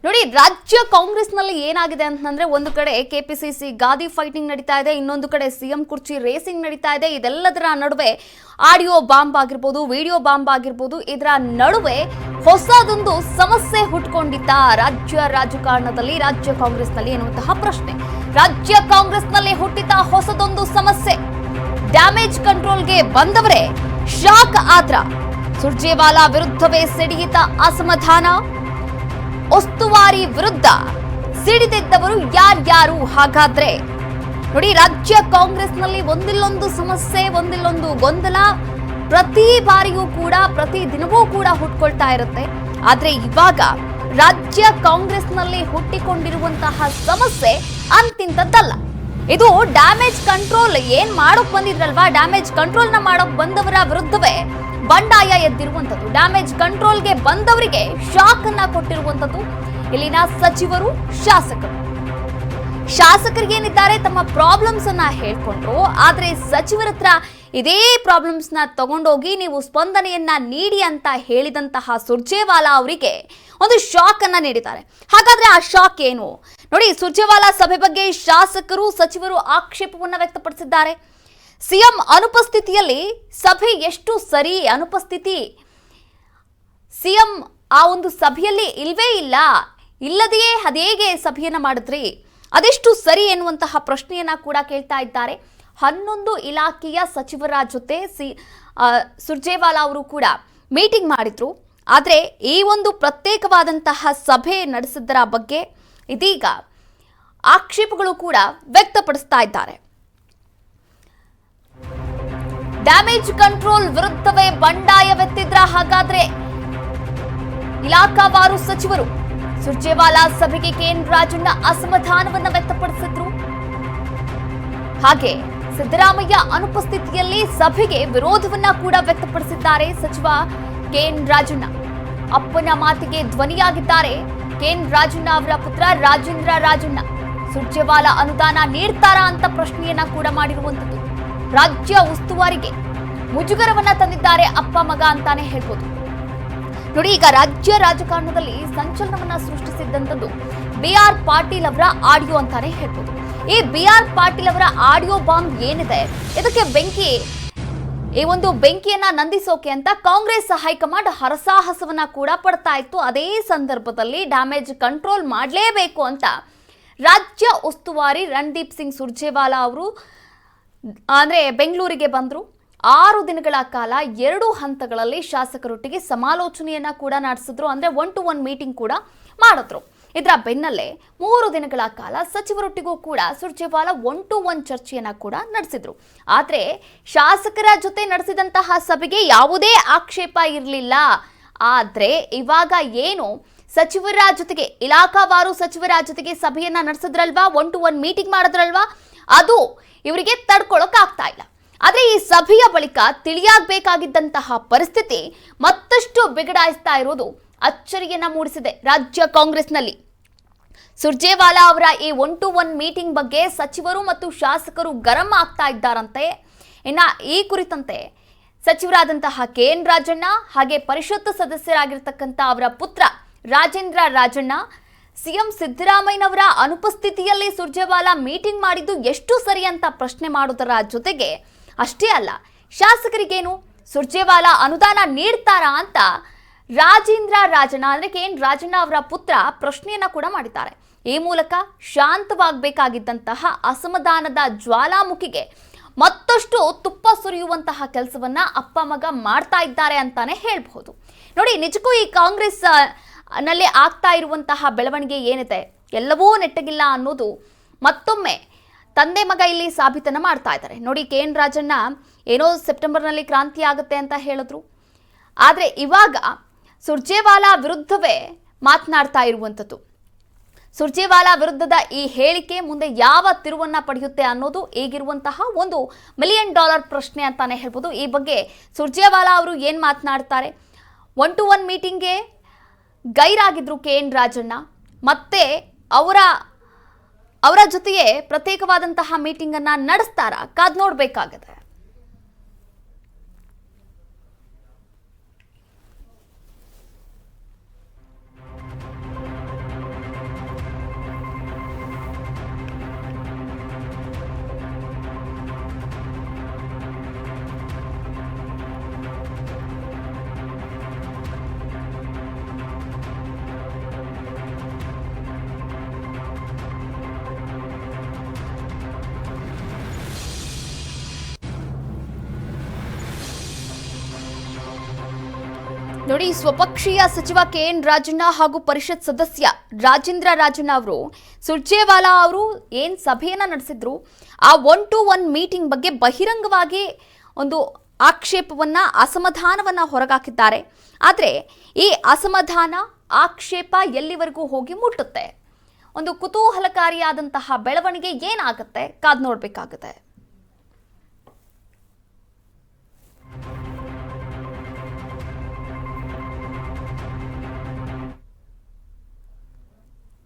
ನೋಡಿ, ರಾಜ್ಯ ಕಾಂಗ್ರೆಸ್ನಲ್ಲಿ ಏನಾಗಿದೆ ಅಂತಂದ್ರೆ, ಒಂದು ಕಡೆ ಕೆಪಿಸಿಸಿ ಗಾದಿ ಫೈಟಿಂಗ್ ನಡೀತಾ ಇದೆ, ಇನ್ನೊಂದು ಕಡೆ ಸಿಎಂ ಕುರ್ಚಿ ರೇಸಿಂಗ್ ನಡೀತಾ ಇದೆ. ಇದೆಲ್ಲದರ ನಡುವೆ ಆಡಿಯೋ ಬಾಂಬ್ ಆಗಿರ್ಬೋದು, ವಿಡಿಯೋ ಬಾಂಬ್ ಆಗಿರ್ಬೋದು, ಇದರ ನಡುವೆ ಹೊಸದೊಂದು ಸಮಸ್ಯೆ ಹುಟ್ಕೊಂಡಿದ್ದ ರಾಜ್ಯ ರಾಜಕಾರಣದಲ್ಲಿ, ರಾಜ್ಯ ಕಾಂಗ್ರೆಸ್ನಲ್ಲಿ ಎನ್ನುವಂತಹ ಪ್ರಶ್ನೆ. ರಾಜ್ಯ ಕಾಂಗ್ರೆಸ್ನಲ್ಲಿ ಹುಟ್ಟಿದ ಹೊಸದೊಂದು ಸಮಸ್ಯೆ. ಡ್ಯಾಮೇಜ್ ಕಂಟ್ರೋಲ್ಗೆ ಬಂದವರೇ ಶಾಕ್ ಆದ್ರ. ಸುರ್ಜೇವಾಲಾ ವಿರುದ್ಧವೇ ಸಿಡಿಯಿತ ಅಸಮಾಧಾನ. ಉಸ್ತುವಾರಿ ವಿರುದ್ಧ ಸಿಡಿದೆದ್ದವರು ಯಾರ್ಯಾರು? ಹಾಗಾದ್ರೆ ನೋಡಿ, ರಾಜ್ಯ ಕಾಂಗ್ರೆಸ್ನಲ್ಲಿ ಒಂದಿಲ್ಲೊಂದು ಸಮಸ್ಯೆ, ಒಂದಿಲ್ಲೊಂದು ಗೊಂದಲ ಪ್ರತಿ ಬಾರಿಯೂ ಕೂಡ, ಪ್ರತಿ ದಿನವೂ ಕೂಡ ಹುಟ್ಕೊಳ್ತಾ ಇರುತ್ತೆ. ಆದ್ರೆ ಇವಾಗ ರಾಜ್ಯ ಕಾಂಗ್ರೆಸ್ನಲ್ಲಿ ಹುಟ್ಟಿಕೊಂಡಿರುವಂತಹ ಸಮಸ್ಯೆ ಅಂತಿಂತದ್ದಲ್ಲ. ಇದು ಡ್ಯಾಮೇಜ್ ಕಂಟ್ರೋಲ್ ಏನ್ ಮಾಡೋಕ್ ಬಂದಿದ್ರಲ್ವಾ, ಡ್ಯಾಮೇಜ್ ಕಂಟ್ರೋಲ್ ನ ಮಾಡೋಕ್ ಬಂದವರ ವಿರುದ್ಧವೇ ಬಂಡಾಯ ಎದ್ದಿರುವಂತದ್ದು. ಡ್ಯಾಮೇಜ್ ಕಂಟ್ರೋಲ್ಗೆ ಬಂದವರಿಗೆ ಶಾಕ್ ಅನ್ನ ಕೊಟ್ಟಿರುವಂತದ್ದು ಇಲ್ಲಿನ ಸಚಿವರು, ಶಾಸಕರಿಗೇನಿದ್ದಾರೆ ತಮ್ಮ ಪ್ರಾಬ್ಲಮ್ಸ್ ಅನ್ನ ಹೇಳ್ಕೊಂಡ್ರು. ಆದ್ರೆ ಸಚಿವರ ಹತ್ರ ಇದೇ ಪ್ರಾಬ್ಲಮ್ಸ್ ನ ತಗೊಂಡೋಗಿ ನೀವು ಸ್ಪಂದನೆಯನ್ನ ನೀಡಿ ಅಂತ ಹೇಳಿದಂತಹ ಸುರ್ಜೇವಾಲಾ ಅವರಿಗೆ ಒಂದು ಶಾಕ್ ಅನ್ನ ನೀಡಿದ್ದಾರೆ. ಹಾಗಾದ್ರೆ ಆ ಶಾಕ್ ಏನು? ನೋಡಿ, ಸುರ್ಜೇವಾಲಾ ಸಭೆ ಬಗ್ಗೆ ಶಾಸಕರು, ಸಚಿವರು ಆಕ್ಷೇಪವನ್ನ ವ್ಯಕ್ತಪಡಿಸಿದ್ದಾರೆ. ಸಿಎಂ ಅನುಪಸ್ಥಿತಿಯಲ್ಲಿ ಸಭೆ ಎಷ್ಟು ಸರಿ? ಅನುಪಸ್ಥಿತಿ ಸಿಎಂ ಆ ಒಂದು ಸಭೆಯಲ್ಲಿ ಇಲ್ವೇ ಇಲ್ಲ, ಇಲ್ಲದೆಯೇ ಅದೇಗೆ ಸಭೆಯನ್ನ ಮಾಡಿದ್ರಿ, ಅದೆಷ್ಟು ಸರಿ ಎನ್ನುವಂತಹ ಪ್ರಶ್ನೆಯನ್ನ ಕೂಡ ಕೇಳ್ತಾ ಇದ್ದಾರೆ. 11 ಇಲಾಖೆಯ ಸಚಿವರ ಜೊತೆ ಸುರ್ಜೇವಾಲಾ ಅವರು ಕೂಡ ಮೀಟಿಂಗ್ ಮಾಡಿದ್ರು. ಆದರೆ ಈ ಒಂದು ಪ್ರತ್ಯೇಕವಾದಂತಹ ಸಭೆ ನಡೆಸಿದ್ದರ ಬಗ್ಗೆ ಇದೀಗ ಆಕ್ಷೇಪಗಳು ಕೂಡ ವ್ಯಕ್ತಪಡಿಸ್ತಾ ಇದ್ದಾರೆ. ಡ್ಯಾಮೇಜ್ ಕಂಟ್ರೋಲ್ ವಿರುದ್ಧವೇ ಬಂಡಾಯವೆತ್ತಿದ್ರ? ಹಾಗಾದ್ರೆ ಇಲಾಖಾವಾರು ಸಚಿವರು ಸುರ್ಜೇವಾಲಾ ಸಭೆಗೆ ಕೆಎನ್ ರಾಜಣ್ಣ ಅಸಮಾಧಾನವನ್ನ ವ್ಯಕ್ತಪಡಿಸಿದ್ರು. ಹಾಗೆ ಸಿದ್ದರಾಮಯ್ಯ ಅನುಪಸ್ಥಿತಿಯಲ್ಲಿ ಸಭೆಗೆ ವಿರೋಧವನ್ನ ಕೂಡ ವ್ಯಕ್ತಪಡಿಸಿದ್ದಾರೆ ಸಚಿವ ಕೆಎನ್ ರಾಜಣ್ಣ. ಅಪ್ಪನ ಮಾತಿಗೆ ಧ್ವನಿಯಾಗಿದ್ದಾರೆ ಕೆಎನ್ ರಾಜಣ್ಣ ಅವರ ಪುತ್ರ ರಾಜೇಂದ್ರ ರಾಜಣ್ಣ. ಸುರ್ಜೇವಾಲಾ ಅನುದಾನ ನೀಡ್ತಾರಾ ಅಂತ ಪ್ರಶ್ನೆಯನ್ನ ಕೂಡ ಮಾಡಿರುವಂತದ್ದು. ರಾಜ್ಯ ಉಸ್ತುವಾರಿಗೆ ಮುಜುಗರವನ್ನ ತಂದಿದ್ದಾರೆ ಅಪ್ಪ ಮಗ ಅಂತಾನೆ ಹೇಳ್ಬೋದು. ನೋಡಿ, ಈಗ ರಾಜ್ಯ ರಾಜಕಾರಣದಲ್ಲಿ ಸಂಚಲನವನ್ನ ಸೃಷ್ಟಿಸಿದ್ದಂಥದ್ದು BR ಪಾಟೀಲ್ ಅವರ ಆಡಿಯೋ ಅಂತಾನೆ ಹೇಳ್ಬೋದು. ಈ BR ಪಾಟೀಲ್ ಅವರ ಆಡಿಯೋ ಬಾಂಬ್ ಏನಿದೆ, ಇದಕ್ಕೆ ಈ ಒಂದು ಬೆಂಕಿಯನ್ನ ನಂದಿಸೋಕೆ ಅಂತ ಕಾಂಗ್ರೆಸ್ ಹೈಕಮಾಂಡ್ ಹರಸಾಹಸವನ್ನ ಕೂಡ ಪಡ್ತಾ ಇತ್ತು. ಅದೇ ಸಂದರ್ಭದಲ್ಲಿ ಡ್ಯಾಮೇಜ್ ಕಂಟ್ರೋಲ್ ಮಾಡಲೇಬೇಕು ಅಂತ ರಾಜ್ಯ ಉಸ್ತುವಾರಿ ರಣದೀಪ್ ಸಿಂಗ್ ಸುರ್ಜೇವಾಲಾ ಅವರು ಬೆಂಗಳೂರಿಗೆ ಬಂದ್ರು. 6 ದಿನಗಳ ಕಾಲ 2 ಹಂತಗಳಲ್ಲಿ ಶಾಸಕರೊಟ್ಟಿಗೆ ಸಮಾಲೋಚನೆಯನ್ನ ಕೂಡ ನಡೆಸಿದ್ರು. 1-to-1 ಮೀಟಿಂಗ್ ಕೂಡ ಮಾಡಿದ್ರು. ಇದರ ಬೆನ್ನಲ್ಲೇ 3 ದಿನಗಳ ಕಾಲ ಸಚಿವರೊಟ್ಟಿಗೂ ಕೂಡ ಸುರ್ಜೇವಾಲಾ 1-to-1 ಚರ್ಚೆಯನ್ನ ಕೂಡ ನಡೆಸಿದ್ರು. ಆದ್ರೆ ಶಾಸಕರ ಜೊತೆ ನಡೆಸಿದಂತಹ ಸಭೆಗೆ ಯಾವುದೇ ಆಕ್ಷೇಪ ಇರಲಿಲ್ಲ. ಆದ್ರೆ ಇವಾಗ ಏನು ಸಚಿವರ ಜೊತೆಗೆ, ಇಲಾಖಾವಾರು ಸಚಿವರ ಜೊತೆಗೆ ಸಭೆಯನ್ನ ನಡೆಸಿದ್ರಲ್ವಾ, 1-to-1 ಮೀಟಿಂಗ್ ಮಾಡಿದ್ರಲ್ವಾ, ಅದು ಇವರಿಗೆ ತಡ್ಕೊಳ್ಳೋಕ್ ಆಗ್ತಾ ಇಲ್ಲ. ಆದ್ರೆ ಈ ಸಭೆಯ ಬಳಿಕ ತಿಳಿಯಾಗಬೇಕಾಗಿದ್ದಂತಹ ಪರಿಸ್ಥಿತಿ ಮತ್ತಷ್ಟು ಬಿಗಡಾಯಿಸ್ತಾ ಇರೋದು ಅಚ್ಚರಿಯನ್ನ ಮೂಡಿಸಿದೆ ರಾಜ್ಯ ಕಾಂಗ್ರೆಸ್ನಲ್ಲಿ. ಸುರ್ಜೇವಾಲಾ ಅವರ ಈ 1-to-1 ಮೀಟಿಂಗ್ ಬಗ್ಗೆ ಸಚಿವರು ಮತ್ತು ಶಾಸಕರು ಗರಂ ಆಗ್ತಾ ಇದ್ದಾರಂತೆ. ಇನ್ನ ಈ ಕುರಿತಂತೆ ಸಚಿವರಾದಂತಹ ಕೆಎನ್ ರಾಜಣ್ಣ ಹಾಗೆ ಪರಿಷತ್ ಸದಸ್ಯರಾಗಿರ್ತಕ್ಕಂಥ ಅವರ ಪುತ್ರ ರಾಜೇಂದ್ರ ರಾಜಣ್ಣ ಸಿಎಂ ಸಿದ್ದರಾಮಯ್ಯನವರ ಅನುಪಸ್ಥಿತಿಯಲ್ಲಿ ಸುರ್ಜೇವಾಲಾ ಮೀಟಿಂಗ್ ಮಾಡಿದ್ದು ಎಷ್ಟು ಸರಿ ಅಂತ ಪ್ರಶ್ನೆ ಮಾಡೋದರ ಜೊತೆಗೆ ಅಷ್ಟೇ ಅಲ್ಲ, ಶಾಸಕರಿಗೇನು ಸುರ್ಜೇವಾಲಾ ಅನುದಾನ ನೀಡ್ತಾರಾ ಅಂತ ರಾಜೇಂದ್ರ ರಾಜಣ್ಣ ಕೆಎನ್ ರಾಜಣ್ಣ ಅವರ ಪುತ್ರ ಪ್ರಶ್ನೆಯನ್ನ ಕೂಡ ಮಾಡಿದ್ದಾರೆ. ಈ ಮೂಲಕ ಶಾಂತವಾಗಬೇಕಾಗಿದ್ದಂತಹ ಅಸಮಾಧಾನದ ಜ್ವಾಲಾಮುಖಿಗೆ ಮತ್ತಷ್ಟು ತುಪ್ಪ ಸುರಿಯುವಂತಹ ಕೆಲಸವನ್ನ ಅಪ್ಪ ಮಗ ಮಾಡ್ತಾ ಇದ್ದಾರೆ ಅಂತಾನೆ ಹೇಳ್ಬಹುದು. ನೋಡಿ, ನಿಜಕ್ಕೂ ಈ ಕಾಂಗ್ರೆಸ್ ನಲ್ಲಿ ಆಗ್ತಾ ಇರುವಂತಹ ಬೆಳವಣಿಗೆ ಏನಿದೆ, ಎಲ್ಲವೂ ನೆಟ್ಟಗಿಲ್ಲ ಅನ್ನೋದು ಮತ್ತೊಮ್ಮೆ ತಂದೆ ಮಗ ಇಲ್ಲಿ ಸಾಬೀತನ್ನ ಮಾಡ್ತಾ ಇದ್ದಾರೆ. ನೋಡಿ, ಕೆಎನ್ ರಾಜಣ್ಣ ಏನೋ ಸೆಪ್ಟೆಂಬರ್ನಲ್ಲಿ ಕ್ರಾಂತಿ ಆಗುತ್ತೆ ಅಂತ ಹೇಳಿದ್ರು. ಆದ್ರೆ ಇವಾಗ ಸುರ್ಜೇವಾಲಾ ವಿರುದ್ಧವೇ ಮಾತನಾಡ್ತಾ ಇರುವಂಥದ್ದು. ಸುರ್ಜೇವಾಲಾ ವಿರುದ್ಧದ ಈ ಹೇಳಿಕೆ ಮುಂದೆ ಯಾವ ತಿರುವನ್ನ ಪಡೆಯುತ್ತೆ ಅನ್ನೋದು ಈಗಿರುವಂತಹ $1 ಮಿಲಿಯನ್ ಪ್ರಶ್ನೆ ಅಂತಾನೆ ಹೇಳ್ಬೋದು. ಈ ಬಗ್ಗೆ ಸುರ್ಜೇವಾಲಾ ಅವರು ಏನ್ ಮಾತನಾಡ್ತಾರೆ? 1-to-1 ಮೀಟಿಂಗ್ಗೆ ಗೈರಾಗಿದ್ರು ಕೆಎನ್ ರಾಜಣ್ಣ, ಮತ್ತೆ ಅವರ ಜೊತೆಯೇ ಪ್ರತ್ಯೇಕವಾದಂತಹ ಮೀಟಿಂಗ್ ಅನ್ನ ನಡೆಸ್ತಾರ? ಕಾದ್ ನೋಡ್ಬೇಕಾಗಿದೆ. ನೋಡಿ, ಸ್ವಪಕ್ಷೀಯ ಸಚಿವ KN ರಾಜಣ್ಣ ಹಾಗೂ ಪರಿಷತ್ ಸದಸ್ಯ ರಾಜೇಂದ್ರ ರಾಜಣ್ಣ ಅವರು ಸುರ್ಜೇವಾಲಾ ಅವರು ಏನ್ ಸಭೆಯನ್ನ ನಡೆಸಿದ್ರು ಆ 1-to-1 ಮೀಟಿಂಗ್ ಬಗ್ಗೆ ಬಹಿರಂಗವಾಗಿ ಒಂದು ಆಕ್ಷೇಪವನ್ನ ಅಸಮಾಧಾನವನ್ನ ಹೊರಗಾಕಿದ್ದಾರೆ. ಆದರೆ ಈ ಅಸಮಾಧಾನ ಆಕ್ಷೇಪ ಎಲ್ಲಿವರೆಗೂ ಹೋಗಿ ಮುಟ್ಟುತ್ತೆ? ಒಂದು ಕುತೂಹಲಕಾರಿಯಾದಂತಹ ಬೆಳವಣಿಗೆ ಏನಾಗುತ್ತೆ ಕಾದ್ ನೋಡ್ಬೇಕಾಗುತ್ತೆ.